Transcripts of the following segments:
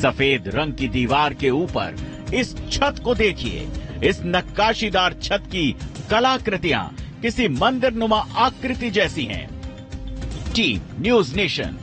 सफेद रंग की दीवार के ऊपर इस छत को देखिए। इस नक्काशीदार छत की कलाकृतियां किसी मंदिरनुमा आकृति जैसी हैं। Team news nation.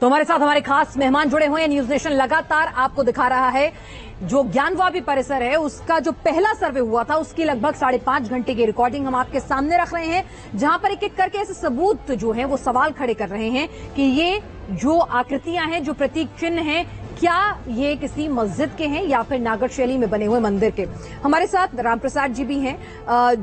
तो हमारे साथ हमारे खास मेहमान जुड़े हुए हैं। न्यूज नेशन लगातार आपको दिखा रहा है जो ज्ञानवापी परिसर है उसका जो पहला सर्वे हुआ था उसकी लगभग 5.5 घंटे की रिकॉर्डिंग हम आपके सामने रख रहे हैं, जहां पर एक एक करके ऐसे सबूत जो हैं वो सवाल खड़े कर रहे हैं कि ये जो आकृतियां हैं, जो प्रतीक चिन्ह हैं, क्या ये किसी मस्जिद के हैं या फिर नागर शैली में बने हुए मंदिर के। हमारे साथ रामप्रसाद जी भी हैं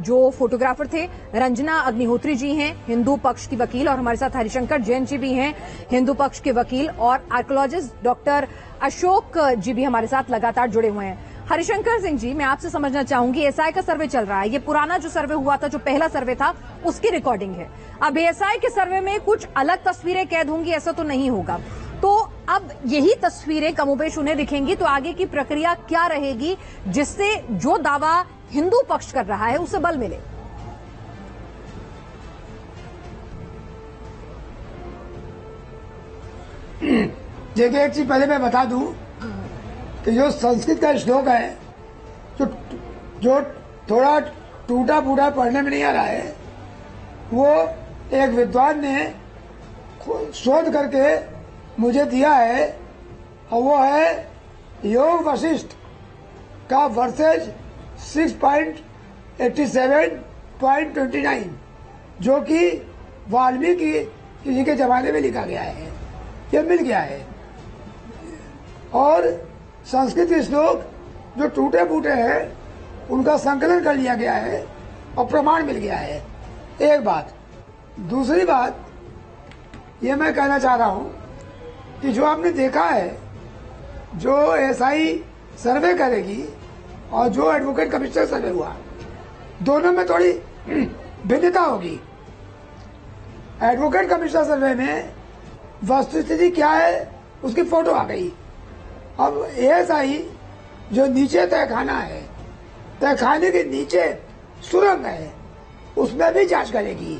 जो फोटोग्राफर थे, रंजना अग्निहोत्री जी हैं हिंदू पक्ष की वकील, और हमारे साथ हरिशंकर जैन जी भी हैं हिंदू पक्ष के वकील, और आर्कियोलॉजिस्ट डॉक्टर अशोक जी भी हमारे साथ लगातार जुड़े हुए हैं। हरिशंकर सिंह जी, मैं आपसे समझना चाहूंगी, एएसआई का सर्वे चल रहा है, ये पुराना जो सर्वे हुआ था, जो पहला सर्वे था, उसकी रिकॉर्डिंग है। अब एएसआई के सर्वे में कुछ अलग तस्वीरें कैद होंगी ऐसा तो नहीं होगा, तो अब यही तस्वीरें कमोबेश उन्हें दिखेंगी, तो आगे की प्रक्रिया क्या रहेगी जिससे जो दावा हिंदू पक्ष कर रहा है उसे बल मिले? देखिए, एक चीज पहले मैं बता दूं कि जो संस्कृत का श्लोक है जो थोड़ा टूटा फूटा पढ़ने में नहीं आ रहा है, वो एक विद्वान ने शोध करके मुझे दिया है, और वो है योग वशिष्ठ का वर्सेज 6.87.29, जो कि वाल्मीकि जी के जमाने में लिखा गया है। ये मिल गया है। और संस्कृत श्लोक जो टूटे फूटे हैं उनका संकलन कर लिया गया है और प्रमाण मिल गया है। एक बात। दूसरी बात ये मैं कहना चाह रहा हूं कि जो आपने देखा है, जो एएसआई सर्वे करेगी और जो एडवोकेट कमिश्नर सर्वे हुआ, दोनों में थोड़ी भिन्नता होगी। एडवोकेट कमिश्नर सर्वे में वस्तुस्थिति क्या है उसकी फोटो आ गई। अब एएसआई जो नीचे तहखाना है, तहखाने के नीचे सुरंग है, उसमें भी जांच करेगी।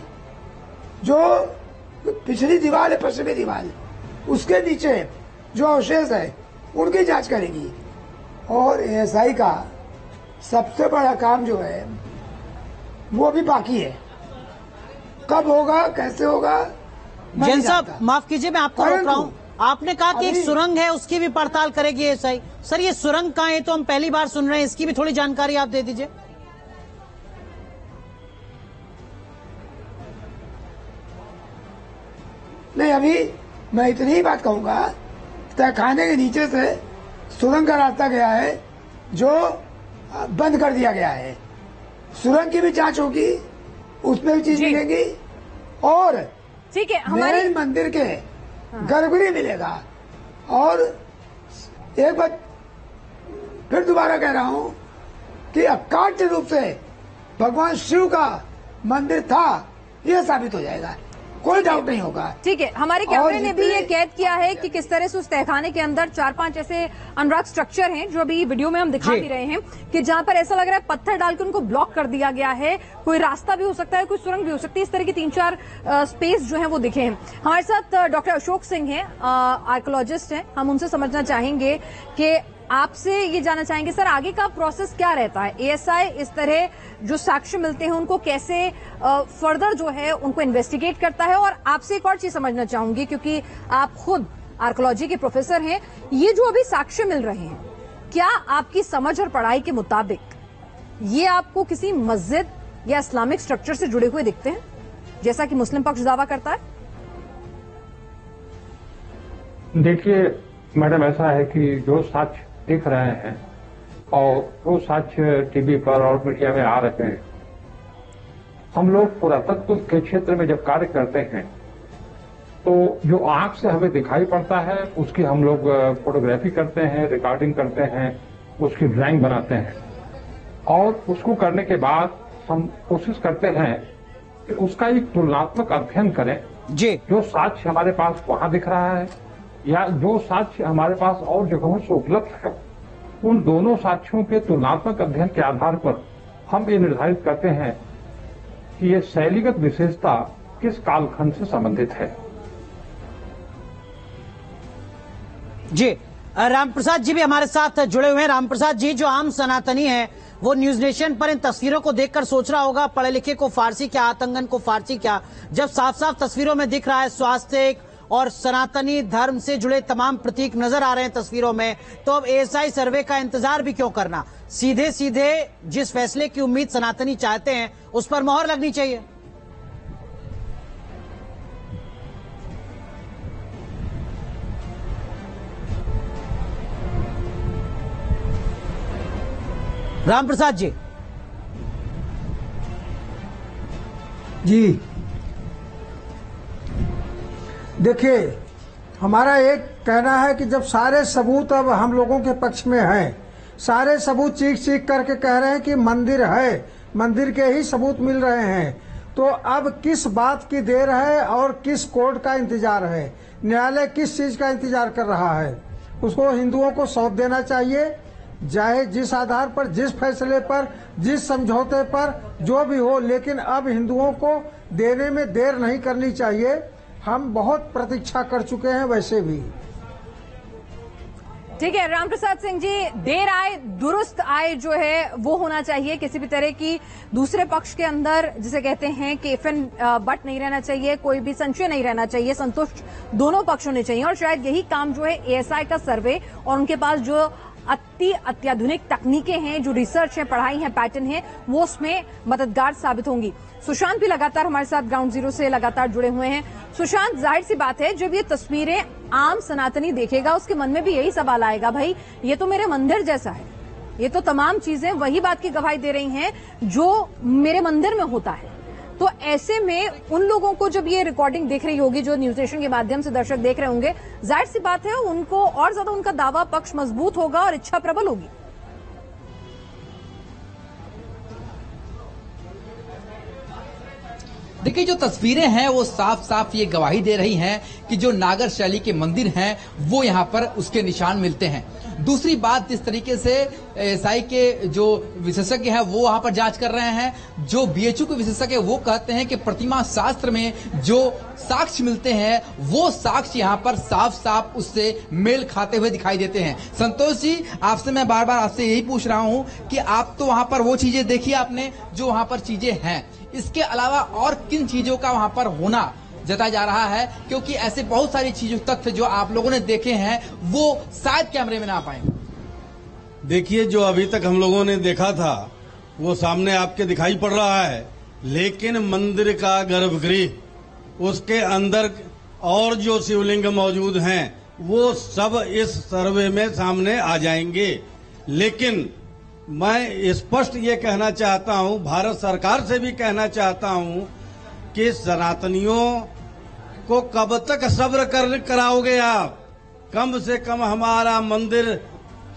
जो पिछली दीवार है, पश्चिमी दीवार, उसके नीचे जो अवशेष है उनकी जांच करेगी। और एएसआई का सबसे बड़ा काम जो है वो भी बाकी है। कब होगा, कैसे होगा, जैन साहब माफ कीजिए, मैं आपको रोक रहा हूँ। आपने कहा कि एक सुरंग है उसकी भी पड़ताल करेगी एएसआई। सर, ये सुरंग कहाँ है तो हम पहली बार सुन रहे हैं, इसकी भी थोड़ी जानकारी आप दे दीजिए। नहीं, अभी मैं इतनी ही बात कहूंगा, तहखाने के नीचे से सुरंग का रास्ता गया है जो बंद कर दिया गया है। सुरंग की भी जांच होगी, उसमें भी चीज मिलेगी, और ठीक है, हमारे मंदिर के गर्भगृह मिलेगा। और एक बात फिर दोबारा कह रहा हूं कि अकाट्य रूप से भगवान शिव का मंदिर था, यह साबित हो जाएगा, कोई डाउट नहीं होगा। ठीक है, हमारे कैमरे ने भी ये कैद किया है कि किस तरह से उस तहखाने के अंदर 4-5 ऐसे अनुराग स्ट्रक्चर हैं जो अभी वीडियो में हम दिखा भी रहे हैं, कि जहां पर ऐसा लग रहा है पत्थर डाल के उनको ब्लॉक कर दिया गया है। कोई रास्ता भी हो सकता है, कोई सुरंग भी हो सकती है। इस तरह की 3-4 स्पेस जो है वो दिखे हैं। हमारे साथ डॉक्टर अशोक सिंह हैं, आर्कियोलॉजिस्ट हैं। हम उनसे समझना चाहेंगे कि आपसे ये जानना चाहेंगे, सर आगे का प्रोसेस क्या रहता है? एएसआई इस तरह जो साक्ष्य मिलते हैं उनको कैसे फर्दर जो है उनको इन्वेस्टिगेट करता है? और आपसे एक और चीज समझना चाहूंगी, क्योंकि आप खुद आर्कियोलॉजी के प्रोफेसर हैं, ये जो अभी साक्ष्य मिल रहे हैं, क्या आपकी समझ और पढ़ाई के मुताबिक ये आपको किसी मस्जिद या इस्लामिक स्ट्रक्चर से जुड़े हुए दिखते हैं, जैसा कि मुस्लिम पक्ष दावा करता है? देखिए मैडम, ऐसा है कि जो साक्ष्य दिख रहे हैं और वो साक्ष्य टीवी पर और मीडिया में आ रहे हैं, हम लोग पुरातत्व के क्षेत्र में जब कार्य करते हैं तो जो आंख से हमें दिखाई पड़ता है उसकी हम लोग फोटोग्राफी करते हैं, रिकॉर्डिंग करते हैं, उसकी ड्राइंग बनाते हैं, और उसको करने के बाद हम कोशिश करते हैं कि उसका एक तुलनात्मक अध्ययन करें जी। जो साक्ष्य हमारे पास वहां दिख रहा है या जो साक्ष्य हमारे पास और जगहों से उपलब्ध है, उन दोनों साक्ष्यों के तुलनात्मक अध्ययन के आधार पर हम ये निर्धारित करते हैं कि ये शैलीगत विशेषता किस कालखंड से संबंधित है। जी, रामप्रसाद जी भी हमारे साथ जुड़े हुए हैं। रामप्रसाद जी, जो आम सनातनी है वो न्यूज नेशन पर इन तस्वीरों को देखकर सोच रहा होगा पढ़े लिखे को फारसी क्या, आतंकन को फारसी क्या, जब साफ साफ तस्वीरों में दिख रहा है स्वास्थ्य और सनातनी धर्म से जुड़े तमाम प्रतीक नजर आ रहे हैं तस्वीरों में, तो अब एएसआई सर्वे का इंतजार भी क्यों करना? सीधे सीधे जिस फैसले की उम्मीद सनातनी चाहते हैं उस पर मोहर लगनी चाहिए। रामप्रसाद जी। जी देखिए, हमारा एक कहना है कि जब सारे सबूत अब हम लोगों के पक्ष में हैं, सारे सबूत चीख चीख करके कह रहे हैं कि मंदिर है, मंदिर के ही सबूत मिल रहे हैं, तो अब किस बात की देर है और किस कोर्ट का इंतजार है? न्यायालय किस चीज का इंतजार कर रहा है? उसको हिंदुओं को सौंप देना चाहिए, चाहे जिस आधार पर, जिस फैसले पर, जिस समझौते पर जो भी हो, लेकिन अब हिंदुओं को देने में देर नहीं करनी चाहिए। हम बहुत प्रतीक्षा कर चुके हैं वैसे भी। ठीक है रामप्रसाद सिंह जी, देर आए दुरुस्त आए जो है वो होना चाहिए। किसी भी तरह की दूसरे पक्ष के अंदर जिसे कहते हैं कि इफ एंड बट नहीं रहना चाहिए, कोई भी संशय नहीं रहना चाहिए, संतुष्ट दोनों पक्ष होने चाहिए। और शायद यही काम जो है एएसआई का सर्वे और उनके पास जो अत्याधुनिक तकनीकें हैं, जो रिसर्च है, पढ़ाई है, पैटर्न है, वो उसमें मददगार साबित होंगी। सुशांत भी लगातार हमारे साथ ग्राउंड जीरो से लगातार जुड़े हुए हैं। सुशांत, जाहिर सी बात है जब ये तस्वीरें आम सनातनी देखेगा उसके मन में भी यही सवाल आएगा, भाई ये तो मेरे मंदिर जैसा है, ये तो तमाम चीजें वही बात की गवाही दे रही हैं जो मेरे मंदिर में होता है। तो ऐसे में उन लोगों को जब ये रिकॉर्डिंग देख रही होगी, जो न्यूज नेशन के माध्यम से दर्शक देख रहे होंगे, जाहिर सी बात है उनको और ज्यादा उनका दावा पक्ष मजबूत होगा और इच्छा प्रबल होगी। देखिए, जो तस्वीरें हैं वो साफ साफ ये गवाही दे रही हैं कि जो नागर शैली के मंदिर हैं वो यहाँ पर उसके निशान मिलते हैं। दूसरी बात, जिस तरीके से एएसआई के जो विशेषज्ञ हैं वो वहां पर जांच कर रहे हैं, जो बीएचयू के विशेषज्ञ वो कहते हैं कि प्रतिमा शास्त्र में जो साक्ष्य मिलते हैं वो साक्ष्य यहाँ पर साफ साफ उससे मेल खाते हुए दिखाई देते हैं। संतोष जी, आपसे मैं बार बार आपसे यही पूछ रहा हूँ कि आप तो वहां पर वो चीजें देखी आपने जो वहां पर चीजें हैं, इसके अलावा और किन चीजों का वहां पर होना जताया जा रहा है? क्योंकि ऐसे बहुत सारी चीजों तथ्य जो आप लोगों ने देखे हैं वो शायद कैमरे में ना आ पाए। देखिए, जो अभी तक हम लोगों ने देखा था वो सामने आपके दिखाई पड़ रहा है, लेकिन मंदिर का गर्भगृह, उसके अंदर और जो शिवलिंग मौजूद हैं वो सब इस सर्वे में सामने आ जाएंगे। लेकिन मैं स्पष्ट ये कहना चाहता हूं, भारत सरकार से भी कहना चाहता हूं कि सनातनियों को कब तक सब्र कराओगे आप? कम से कम हमारा मंदिर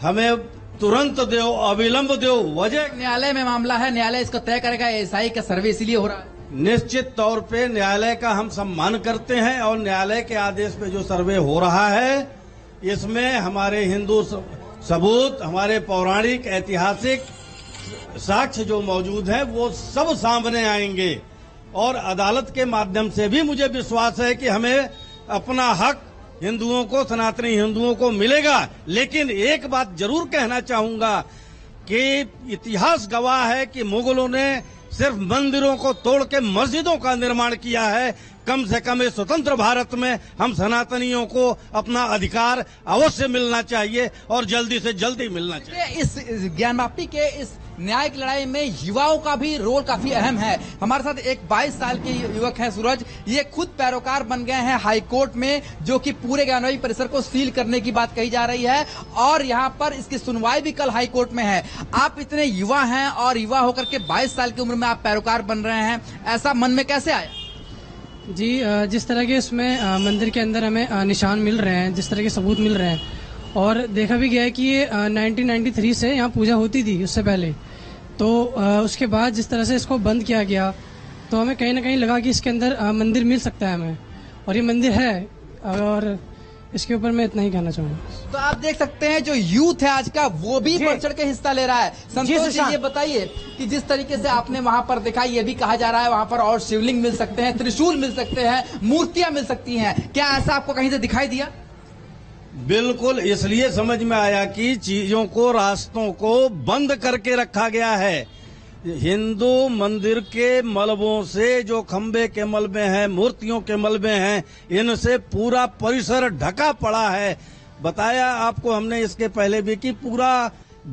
हमें तुरंत दो, अविलंब दो। वजह न्यायालय में मामला है, न्यायालय इसको तय करेगा। एएसआई का सर्वे इसीलिए हो रहा है। निश्चित तौर पे न्यायालय का हम सम्मान करते हैं और न्यायालय के आदेश पे जो सर्वे हो रहा है इसमें हमारे हिंदू सबूत, हमारे पौराणिक ऐतिहासिक साक्ष्य जो मौजूद है वो सब सामने आएंगे और अदालत के माध्यम से भी मुझे विश्वास है कि हमें अपना हक हिंदुओं को, सनातनी हिंदुओं को मिलेगा। लेकिन एक बात जरूर कहना चाहूंगा कि इतिहास गवाह है कि मुगलों ने सिर्फ मंदिरों को तोड़ के मस्जिदों का निर्माण किया है। कम से कम इस स्वतंत्र भारत में हम सनातनियों को अपना अधिकार अवश्य मिलना चाहिए और जल्दी से जल्दी मिलना चाहिए। इस ज्ञानवापी के इस न्यायिक लड़ाई में युवाओं का भी रोल काफी अहम है। हमारे साथ एक 22 साल के युवक है सूरज, ये खुद पैरोकार बन गए हैं हाई कोर्ट में, जो कि पूरे ज्ञानवापी परिसर को सील करने की बात कही जा रही है और यहाँ पर इसकी सुनवाई भी कल हाई कोर्ट में है। आप इतने युवा हैं और युवा होकर के 22 साल की उम्र में आप पैरोकार बन रहे हैं, ऐसा मन में कैसे आया? जी, जिस तरह के इसमें मंदिर के अंदर हमें निशान मिल रहे हैं, जिस तरह के सबूत मिल रहे हैं और देखा भी गया है कि ये 1993 से यहाँ पूजा होती थी उससे पहले, तो उसके बाद जिस तरह से इसको बंद किया गया तो हमें कहीं ना कहीं लगा कि इसके अंदर मंदिर मिल सकता है हमें, और ये मंदिर है और इसके ऊपर मैं इतना ही कहना चाहूंगा। तो आप देख सकते हैं जो यूथ है आज का वो भी बढ़ चढ़ के हिस्सा ले रहा है। संतोष जी, ये बताइए कि जिस तरीके से आपने वहां पर देखा, ये भी कहा जा रहा है वहां पर और शिवलिंग मिल सकते हैं, त्रिशूल मिल सकते हैं, मूर्तियां मिल सकती हैं, क्या ऐसा आपको कहीं से दिखाई दिया? बिल्कुल इसलिए समझ में आया कि चीजों को, रास्तों को बंद करके रखा गया है। हिंदू मंदिर के मलबों से, जो खंबे के मलबे हैं, मूर्तियों के मलबे हैं, इनसे पूरा परिसर ढका पड़ा है। बताया आपको हमने इसके पहले भी कि पूरा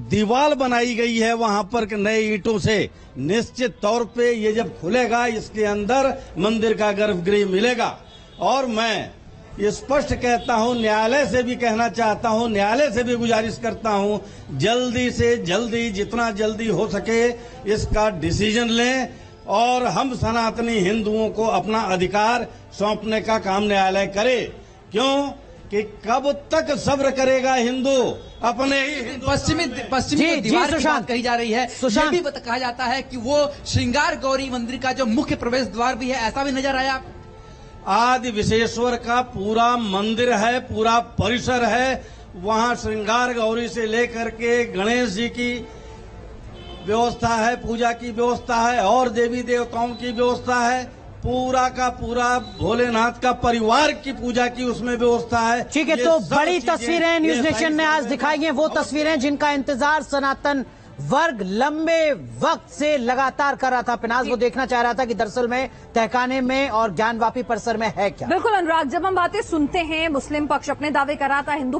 दीवार बनाई गई है वहां पर नए ईंटों से। निश्चित तौर पे ये जब खुलेगा, इसके अंदर मंदिर का गर्भगृह मिलेगा। और मैं स्पष्ट कहता हूं, न्यायालय से भी कहना चाहता हूं, न्यायालय से भी गुजारिश करता हूं, जल्दी से जल्दी, जितना जल्दी हो सके इसका डिसीजन लें और हम सनातनी हिंदुओं को अपना अधिकार सौंपने का काम न्यायालय करे। क्यों कि कब तक सब्र करेगा हिंदू अपने ही पश्चिमी दीवार की बात कही जा रही है। ये भी कहा जाता है कि वो श्रृंगार गौरी मंदिर का जो मुख्य प्रवेश द्वार भी है, ऐसा भी नजर आया। आदि विश्वेश्वर का पूरा मंदिर है, पूरा परिसर है। वहां श्रृंगार गौरी से लेकर के गणेश जी की व्यवस्था है, पूजा की व्यवस्था है, और देवी देवताओं की व्यवस्था है। पूरा का पूरा भोलेनाथ का परिवार की पूजा की उसमें व्यवस्था है। ठीक है, तो बड़ी तस्वीरें न्यूज नेशन ने आज दिखाई हैं, वो तस्वीरें जिनका इंतजार सनातन वर्ग लंबे वक्त से लगातार कर रहा था। पिनाज वो देखना चाह रहा था कि दरअसल में तहखाने में और ज्ञानवापी परिसर में है क्या। बिल्कुल अनुराग, जब हम बातें सुनते हैं, मुस्लिम पक्ष अपने दावे कर रहा था, हिंदू